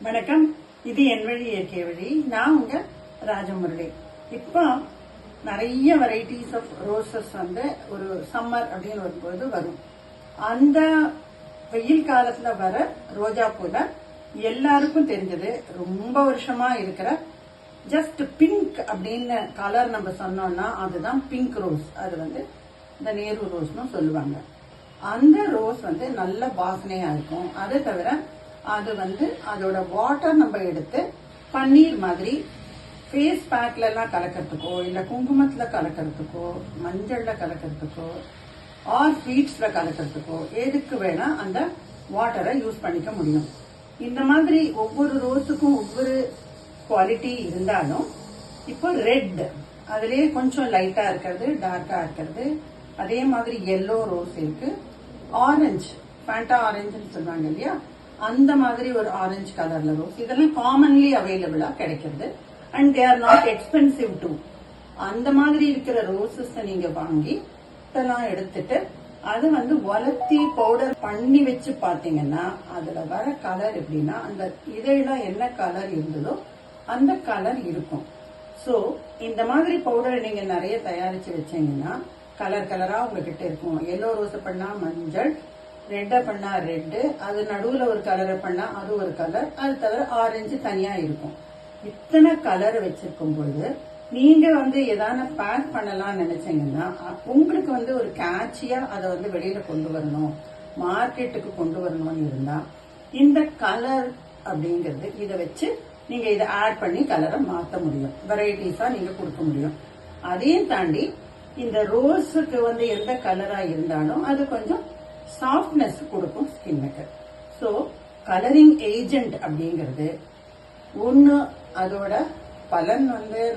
வணக்கம். இது என் வழி இயற்கை வழி. நான் உங்க ராஜமுரளி. இப்போ நிறைய வெரைட்டிஸ் ஆஃப் ரோசஸ் ஒரு சம்மர் அப்படின்னு வரும்போது வரும். அந்த வெயில் காலத்துல வர ரோஜா பூல எல்லாருக்கும் தெரிஞ்சது, ரொம்ப வருஷமா இருக்கிற ஜஸ்ட் பிங்க் அப்படின்னு கலர் நம்ம சொன்னோம்னா அதுதான் பிங்க் ரோஸ். அது இந்த நேரு ரோஸ்னு சொல்லுவாங்க. அந்த ரோஸ் நல்ல வாசனையா இருக்கும். அதை தவிர அது அதோட வாட்டர் நம்ம எடுத்து பன்னீர் மாதிரி ஃபேஸ் பேக்ல எல்லாம் கலக்கிறதுக்கோ, இல்ல குங்குமத்துல கலக்கிறதுக்கோ, மஞ்சள்ல கலக்கிறதுக்கோ, ஆர் ஸ்வீட்ஸ்ல கலக்கிறதுக்கோ எதுக்கு வேணா அந்த வாட்டரை யூஸ் பண்ணிக்க முடியும். இந்த மாதிரி ஒவ்வொரு ரோஸுக்கும் ஒவ்வொரு குவாலிட்டி இருந்தாலும், இப்போ ரெட் அதுலயே கொஞ்சம் லைட்டா இருக்கிறது, டார்க்கா இருக்கிறது, அதே மாதிரி எல்லோ ரோஸ் இருக்கு, ஆரஞ்சு ஃபேண்டா ஆரஞ்சுன்னு சொல்லுவாங்க இல்லையா, அந்த மாதிரி ஒரு ஆரஞ்சு கலர்ல ரோஸ். இதெல்லாம் காமன்லி அவைலபிளா கிடைக்கிறது. And they are not expensive too. அந்த மாதிரி இருக்கிற ரோசஸ் நீங்க வாங்கி இதெல்லாம் எடுத்துட்டு அது வளர்த்தி பவுடர் பண்ணி வச்சு பாத்தீங்கன்னா அதுல வர கலர் எப்படின்னா, அந்த இதழ என்ன கலர் இருந்ததோ அந்த கலர் இருக்கும். சோ இந்த மாதிரி பவுடர் நீங்க நிறைய தயாரிச்சு வச்சீங்கன்னா கலர் கலரா உங்ககிட்ட இருக்கும். எல்லோ ரோஸ் பண்ணா மஞ்சள், ரெட்ட பண்ணா ரெட்டு, அது நடுவுல ஒரு கலரை பண்ணா அது ஒரு கலர், அது தவிர ஆரஞ்சு தனியா இருக்கும். இத்தனை கலர் வச்சிருக்கும் பொழுது நீங்க எதான பேக் பண்ணலாம் நினைச்சீங்கன்னா உங்களுக்கு ஒரு கேட்சியா அதை வெளியில கொண்டு வரணும், மார்க்கெட்டுக்கு கொண்டு வரணும்னு இருந்தா இந்த கலர் அப்படிங்கிறது இதை வச்சு நீங்க இதை ஆட் பண்ணி கலரை மாற்ற முடியும், வெரைட்டிஸா நீங்க கொடுக்க முடியும். அதையும் தாண்டி இந்த ரோஸுக்கு எந்த கலரா இருந்தாலும் அது கொஞ்சம் சாஃப்ட்னஸ் கொடுக்கும் ஸ்கின்னுக்கு. ஸோ கலரிங் ஏஜென்ட் அப்படிங்கிறது ஒன்று, அதோட பலன்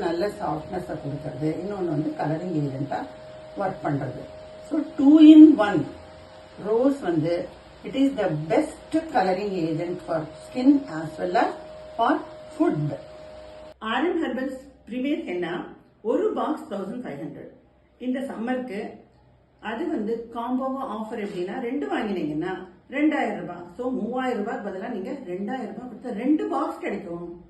நல்ல சாஃப்ட்னஸ் கொடுக்கறது, இன்னொன்று கலரிங் ஏஜென்டா ஒர்க் பண்றது. So 2 in 1 rose it is the best colouring agent for skin as well as for foot. RM herbals premier henna ஒரு பாக்ஸ் 1500. இந்த சம்மருக்கு அது காம்போவா ஆஃபர் எப்படின்னா 2 வாங்கினீங்கன்னா 2000 ரூபாய். ஸோ 3000 ரூபாய்க்கு பதிலாக நீங்க 2000 ரூபாய் கொடுத்த 2 பாக்ஸ் கிடைக்கும்.